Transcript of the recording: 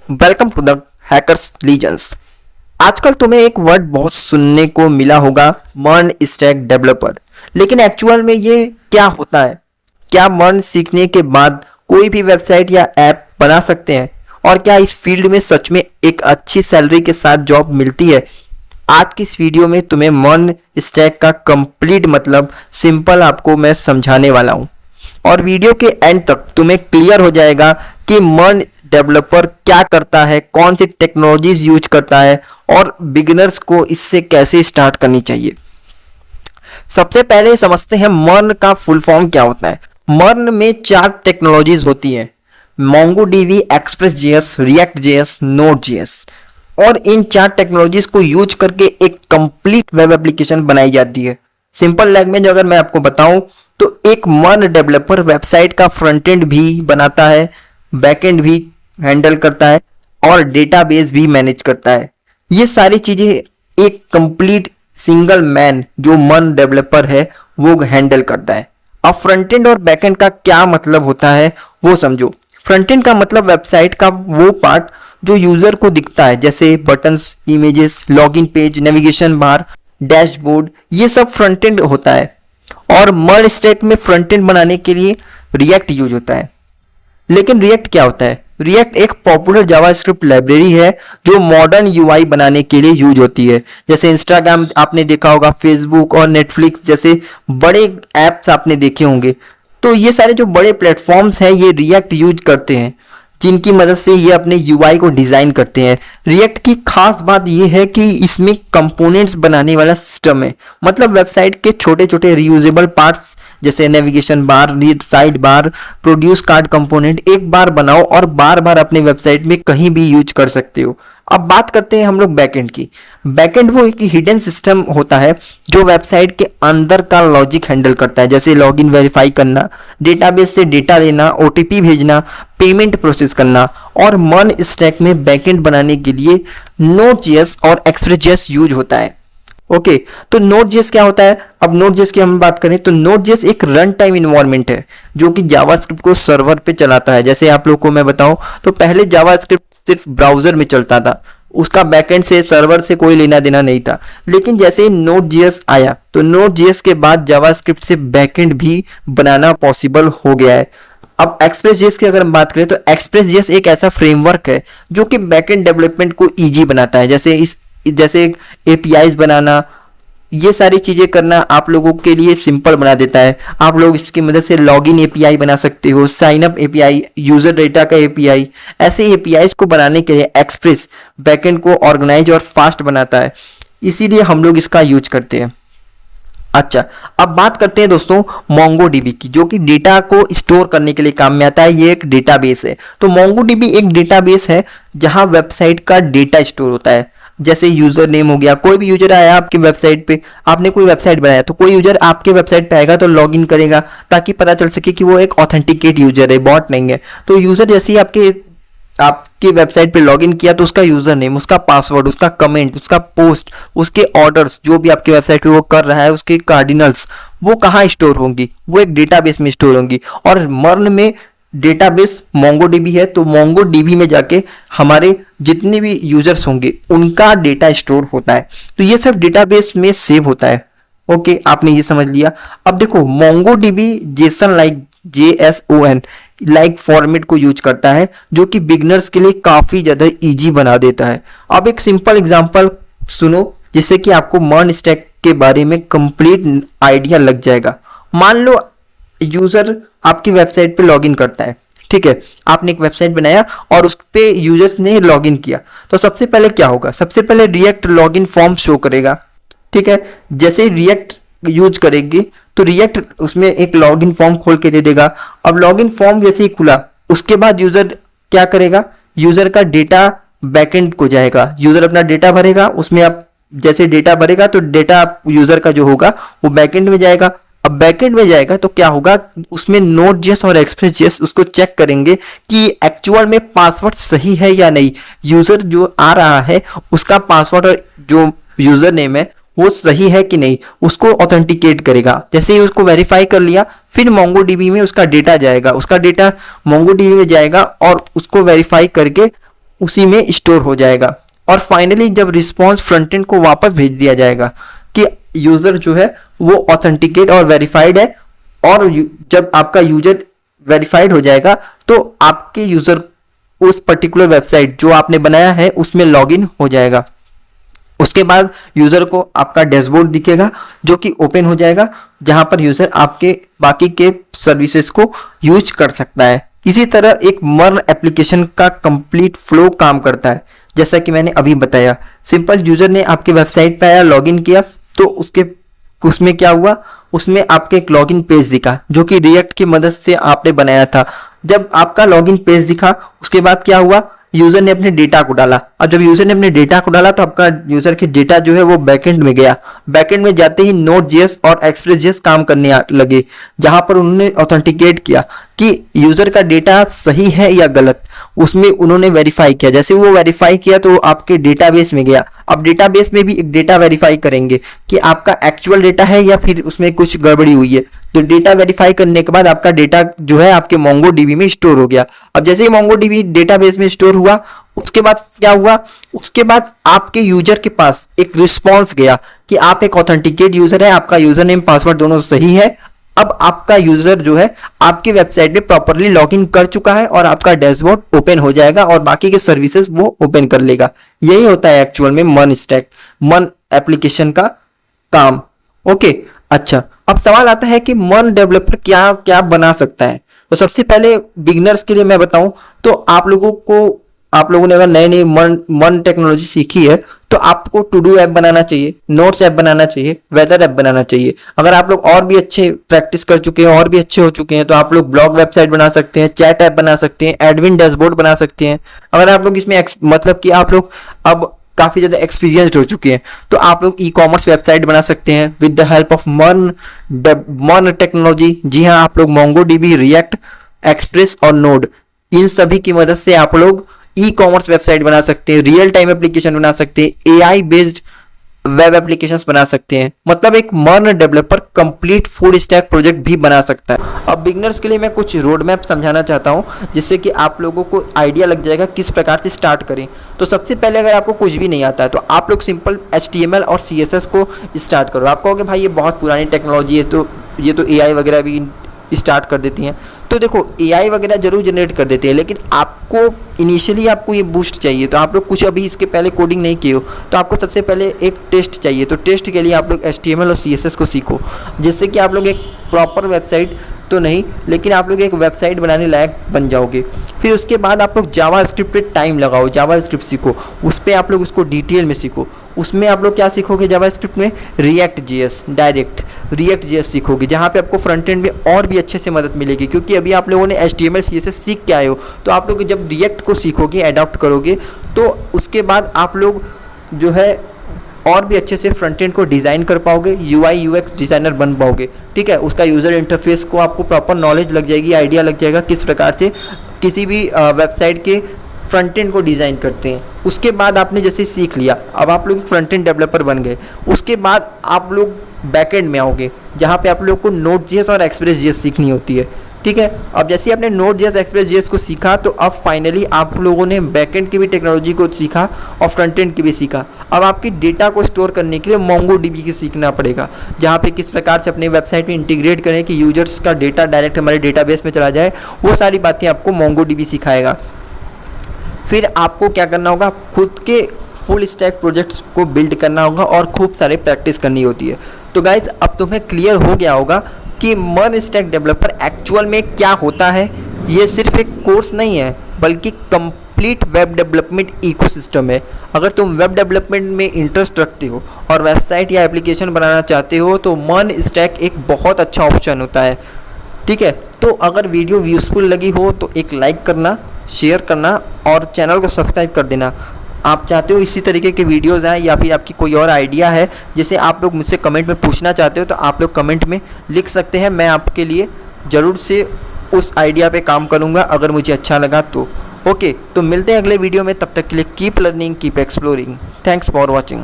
Welcome to the hackers legends. आजकल तुम्हें एक वर्ड बहुत सुनने को मिला होगा, मर्न स्टैक डेवलपर। लेकिन एक्चुअल में ये क्या होता है? क्या मर्न सीखने के बाद कोई भी वेबसाइट या ऐप बना सकते हैं? और क्या इस फील्ड में सच में एक अच्छी सैलरी के साथ जॉब मिलती है? आज की इस वीडियो में तुम्हें मर्न स्टैक का कंप्लीट मतलब सिंपल आपको मैं समझाने वाला हूँ। और वीडियो के एंड तक तुम्हें क्लियर हो जाएगा कि मर्न डेवलपर क्या करता है, कौन सी टेक्नोलॉजीज यूज करता है और बिगिनर्स को इससे कैसे स्टार्ट करनी चाहिए। सबसे पहले समझते हैं मर्न का फुल फॉर्म क्या होता है। मर्न में 4 टेक्नोलॉजीज होती हैं: मोंगोडीबी, एक्सप्रेस.जेएस, रिएक्ट.जेएस, नोड.जेएस। और इन 4 टेक्नोलॉजीज को यूज करके एक कंप्लीट वेब एप्लीकेशन बनाई जाती है। सिंपल लैंग्वेज अगर मैं आपको बताऊं तो एक मर्न डेवलपर वेबसाइट का फ्रंट एंड भी बनाता है, बैक एंड भी हैंडल करता है और डेटाबेस भी मैनेज करता है। ये सारी चीजें एक कंप्लीट सिंगल मैन जो मर्न डेवलपर है वो हैंडल करता है। अब फ्रंट एंड और बैक एंड का क्या मतलब होता है वो समझो। फ्रंट एंड का मतलब वेबसाइट का वो पार्ट जो यूजर को दिखता है, जैसे buttons, images, login page, navigation bar, dashboard, ये सब फ्रंट एंड होता है। और मर्न स्टैक में फ्रंट एंड बनाने के लिए रिएक्ट यूज होता है। लेकिन रिएक्ट क्या होता है? रिएक्ट एक पॉपुलर जावास्क्रिप्ट लाइब्रेरी है जो मॉडर्न यूआई बनाने के लिए यूज होती है। जैसे इंस्टाग्राम आपने देखा होगा, फेसबुक और नेटफ्लिक्स जैसे बड़े ऐप्स आपने देखे होंगे। तो ये सारे जो बड़े प्लेटफॉर्म्स हैं ये रिएक्ट यूज करते हैं, जिनकी मदद से ये अपने यूआई को डिजाइन करते हैं। रिएक्ट की खास बात ये है कि इसमें कंपोनेंट्स बनाने वाला सिस्टम है। मतलब वेबसाइट के छोटे छोटे रीयूजेबल पार्ट्स जैसे navigation bar, read side bar, produce card component एक बार बनाओ और बार बार अपने वेबसाइट में कहीं भी यूज कर सकते हो। अब बात करते हैं हम लोग बैकएंड की। बैकएंड वो एक हिडन सिस्टम होता है जो वेबसाइट के अंदर का लॉजिक हैंडल करता है, जैसे लॉगिन वेरीफाई करना, डेटाबेस से डेटा लेना, ओटीपी भेजना, पेमेंट प्रोसेस करना। और मर्न स्टैक में बैकएंड बनाने के लिए नोड.जेएस और एक्सप्रेस.जेएस यूज होता है। ओके, तो नोड.जेएस क्या होता है? अब नोड.जेएस की हम बात करें तो नोड.जेएस एक रन टाइम इन्वायरमेंट है जो कि जावास्क्रिप्ट को सर्वर पे चलाता है। जैसे आप लोग को मैं बताऊं तो पहले जावास्क्रिप्ट सिर्फ ब्राउजर में चलता था, उसका बैकएंड से सर्वर से कोई लेना देना नहीं था। लेकिन जैसे ही नोड.जेएस आया तो नोड.जेएस के बाद जावास्क्रिप्ट से बैकएंड भी बनाना पॉसिबल हो गया है। अब एक्सप्रेस.जेएस की अगर हम बात करें तो एक्सप्रेस.जेएस एक ऐसा फ्रेमवर्क है जो कि बैकएंड डेवलपमेंट को इजी बनाता है। जैसे एपीआईज बनाना, ये सारी चीजें करना आप लोगों के लिए सिंपल बना देता है। आप लोग इसकी मदद से लॉगिन एपीआई बना सकते हो, sign up API, user data का एपीआई। ऐसे एपीआईज को बनाने के लिए एक्सप्रेस बैकएंड को ऑर्गेनाइज और फास्ट बनाता है, इसीलिए हम लोग इसका यूज करते हैं। अच्छा, अब बात करते हैं दोस्तों मोंगोडीबी की, जो कि डेटा को स्टोर करने के लिए काम में आता है। ये एक डेटाबेस है। तो मोंगोडीबी एक डेटाबेस है जहां वेबसाइट का डेटा स्टोर होता है। जैसे यूजर नेम हो गया, कोई भी यूजर आया आपके वेबसाइट पे, आपने कोई वेबसाइट बनाया तो कोई यूजर आपके वेबसाइट पे आएगा तो लॉगिन करेगा ताकि पता चल सके कि वो एक ऑथेंटिकेट यूजर है, बॉट नहीं है। तो यूजर जैसे ही आपकी वेबसाइट पे लॉगिन किया तो उसका यूजर नेम, उसका पासवर्ड, उसका कमेंट, उसका पोस्ट, उसके ऑर्डर्स जो भी आपकी वेबसाइट पे वो कर रहा है, उसके कार्डिनल्स वो कहाँ स्टोर होंगी? वो एक डेटाबेस में स्टोर होंगी। और मर्न में डेटाबेस मोंगोडीबी है तो मोंगोडीबी में जाके हमारे जितने भी यूजर्स होंगे उनका डेटा स्टोर होता है। तो ये सब डेटाबेस में सेव होता है। ओके, आपने ये समझ लिया। अब देखो MongoDB Jason like JSON like format को यूज करता है जो कि बिगनर्स के लिए काफी ज्यादा इजी बना देता है। अब एक सिंपल एग्जांपल सुनो जिससे कि आपको मर्न स्टैक के बारे में कंप्लीट आइडिया लग जाएगा। मान लो यूजर आपकी वेबसाइट पे लॉगिन करता है, ठीक है, आपने एक वेबसाइट बनाया और उस पे यूजर्स ने लॉगिन किया तो सबसे पहले क्या होगा? सबसे पहले रिएक्ट लॉगिन फॉर्म शो करेगा, ठीक है। जैसे रिएक्ट यूज करेगी तो रिएक्ट उसमें एक लॉगिन फॉर्म खोल के दे देगा। अब लॉगिन फॉर्म जैसे ही खुला उसके बाद यूजर क्या करेगा? यूजर का डेटा बैकएंड को जाएगा, यूजर अपना डेटा भरेगा, उसमें आप जैसे डेटा भरेगा तो डेटा यूजर का जो होगा वो बैकएंड में जाएगा। अब बैकएंड में जाएगा तो क्या होगा? उसमें नोड.जेएस और एक्सप्रेस.जेएस उसको चेक करेंगे कि एक्चुअल में पासवर्ड सही है या नहीं, यूजर जो आ रहा है उसका पासवर्ड और जो यूजर नेम है वो सही है कि नहीं, उसको ऑथेंटिकेट करेगा। जैसे ही उसको वेरीफाई कर लिया फिर मोंगोडीबी में उसका डेटा जाएगा, उसका डेटा मोंगोडीबी में जाएगा और उसको वेरीफाई करके उसी में स्टोर हो जाएगा। और फाइनली जब रिस्पॉन्स फ्रंट एंड को वापस भेज दिया जाएगा कि यूजर जो है वो ऑथेंटिकेट और वेरीफाइड है, और जब आपका यूजर वेरीफाइड हो जाएगा तो आपके यूजर उस पर्टिकुलर वेबसाइट जो आपने बनाया है उसमें लॉगिन हो जाएगा। उसके बाद यूजर को आपका डैशबोर्ड दिखेगा जो कि ओपन हो जाएगा, जहां पर यूजर आपके बाकी के सर्विसेज को यूज कर सकता है। इसी तरह एक मर्न एप्लीकेशन का कंप्लीट फ्लो काम करता है, जैसा कि मैंने अभी बताया। सिंपल यूजर ने आपके वेबसाइट पे आया, लॉगिन किया, तो उसमें क्या हुआ, उसमें आपके एक लॉगिन पेज दिखा जो कि रिएक्ट की मदद से आपने बनाया था। जब आपका लॉगिन पेज दिखा उसके बाद क्या हुआ, यूजर ने अपने डेटा को डाला। अब जब यूजर ने अपने डेटा को डाला तो आपका यूजर के डेटा जो है वो बैकएंड में गया। बैकएंड में जाते ही Node.js और Express.js काम करने लगे, जहां पर उन्होंने ऑथेंटिकेट किया कि यूजर का डेटा सही है या गलत। उसमें उन्होंने वेरीफाई किया, जैसे वो वेरीफाई किया तो आपके डेटाबेस में गया। अब डेटाबेस में भी एक डेटा वेरीफाई करेंगे कि आपका एक्चुअल डेटा है या फिर उसमें कुछ गड़बड़ी हुई है। तो डेटा वेरीफाई करने के बाद आपका डेटा जो है आपके MongoDB में स्टोर हो गया। अब जैसे ही MongoDB डेटाबेस में स्टोर हुआ, उसके बाद क्या हुआ, उसके बाद आपके यूजर के पास एक रिस्पॉन्स गया कि आप एक ऑथेंटिकेट यूजर है, आपका यूजर नेम पासवर्ड दोनों सही है। अब आपका यूजर जो है आपकी वेबसाइट पे प्रॉपरली लॉगिन कर चुका है और आपका डैशबोर्ड ओपन हो जाएगा और बाकी के सर्विसेज वो ओपन कर लेगा। यही होता है एक्चुअल में मन एप्लीकेशन का काम। ओके, अच्छा, अब सवाल आता है कि मन डेवलपर क्या क्या बना सकता है। तो सबसे पहले बिगिनर्स के लिए मैं बताऊं तो आप लोगों ने अगर नई नई मन टेक्नोलॉजी सीखी है तो आपको टू डू ऐप बनाना चाहिए, नोट्स ऐप बनाना चाहिए, वेदर ऐप बनाना चाहिए। अगर आप लोग और भी अच्छे प्रैक्टिस कर चुके हैं और भी अच्छे हो चुके हैं तो आप लोग ब्लॉग वेबसाइट बना सकते हैं, चैट ऐप बना सकते हैं, एडविन डैशबोर्ड बना सकते हैं। अगर आप लोग इसमें मतलब कि आप लोग अब काफी ज्यादा एक्सपीरियंस्ड हो चुके हैं तो आप लोग ई कॉमर्स वेबसाइट बना सकते हैं विद द हेल्प ऑफ मन टेक्नोलॉजी। जी हाँ, आप लोग MongoDB, रिएक्ट, एक्सप्रेस और नोड, इन सभी की मदद से आप लोग ई कॉमर्स वेबसाइट बना सकते हैं, रियल टाइम एप्लीकेशन बना सकते हैं, AI बेस्ड वेब एप्लीकेशंस बना सकते हैं। मतलब एक मर्न developer complete full stack project भी बना सकता है। अब बिगिनर्स के लिए मैं कुछ रोड मैप समझाना चाहता हूं जिससे कि आप लोगों को आइडिया लग जाएगा किस प्रकार से स्टार्ट करें। तो सबसे पहले अगर आपको कुछ भी नहीं आता है तो आप लोग सिंपल HTML और CSS को स्टार्ट करो। आप कहोगे भाई ये बहुत पुरानी टेक्नोलॉजी है, तो ये तो AI वगैरह भी स्टार्ट कर देती हैं। तो देखो, AI वगैरह जरूर जनरेट कर देते हैं, लेकिन आपको इनिशियली आपको ये बूस्ट चाहिए। तो आप लोग कुछ अभी इसके पहले कोडिंग नहीं किए हो तो आपको सबसे पहले एक टेस्ट चाहिए। तो टेस्ट के लिए आप लोग HTML और CSS को सीखो, जिससे कि आप लोग एक प्रॉपर वेबसाइट तो नहीं लेकिन आप लोग एक वेबसाइट बनाने लायक बन जाओगे। फिर उसके बाद आप लोग जावास्क्रिप्ट पे टाइम लगाओ, जावास्क्रिप्ट सीखो, उस पर आप लोग उसको डिटेल में सीखो। उसमें आप लोग क्या सीखोगे जावास्क्रिप्ट में, रिएक्ट जेएस सीखोगे, जहाँ पे आपको फ्रंट एंड में और भी अच्छे से मदद मिलेगी। क्योंकि अभी आप लोगों ने HTML CSS सीख के आए हो, तो आप लोग जब रिएक्ट को सीखोगे, अडॉप्ट करोगे, तो उसके बाद आप लोग जो है और भी अच्छे से फ्रंट एंड को डिज़ाइन कर पाओगे, UI UX डिज़ाइनर बन पाओगे। ठीक है, उसका यूज़र इंटरफेस को आपको प्रॉपर नॉलेज लग जाएगी, आइडिया लग जाएगा किस प्रकार से किसी भी वेबसाइट के फ्रंट एंड को डिज़ाइन करते हैं। उसके बाद आपने जैसे सीख लिया, अब आप लोग फ्रंट एंड डेवलपर बन गए। उसके बाद आप लोग बैक एंड में आओगे, जहाँ पे आप लोग को Node.js और Express.js सीखनी होती है। ठीक है, अब जैसे आपने Node.js Express.js को सीखा तो अब फाइनली आप लोगों ने बैकएंड की भी टेक्नोलॉजी को सीखा और फ्रंट एंड की भी सीखा। अब आपकी डेटा को स्टोर करने के लिए MongoDB की सीखना पड़ेगा, जहाँ पे किस प्रकार से अपनी वेबसाइट में इंटीग्रेट करें कि यूजर्स का डेटा डायरेक्ट हमारे डेटाबेस में चला जाए। वो सारी बातें आपको MongoDB सिखाएगा। फिर आपको क्या करना होगा, खुद के फुल स्टैक प्रोजेक्ट्स को बिल्ड करना होगा और खूब सारे प्रैक्टिस करनी होती है। तो गाइज, अब तुम्हें क्लियर हो गया होगा कि मन स्टैक डेवलपर एक्चुअल में क्या होता है। ये सिर्फ एक कोर्स नहीं है बल्कि कंप्लीट वेब डेवलपमेंट इकोसिस्टम है। अगर तुम वेब डेवलपमेंट में इंटरेस्ट रखते हो और वेबसाइट या एप्लीकेशन बनाना चाहते हो तो मन स्टैक एक बहुत अच्छा ऑप्शन होता है। ठीक है, तो अगर वीडियो यूज़फुल लगी हो तो एक लाइक करना, शेयर करना और चैनल को सब्सक्राइब कर देना। आप चाहते हो इसी तरीके के वीडियोस आए या फिर आपकी कोई और आइडिया है जिसे आप लोग मुझसे कमेंट में पूछना चाहते हो तो आप लोग कमेंट में लिख सकते हैं। मैं आपके लिए ज़रूर से उस आइडिया पे काम करूँगा अगर मुझे अच्छा लगा तो। ओके, तो मिलते हैं अगले वीडियो में, तब तक के लिए keep learning, keep exploring. Thanks for watching.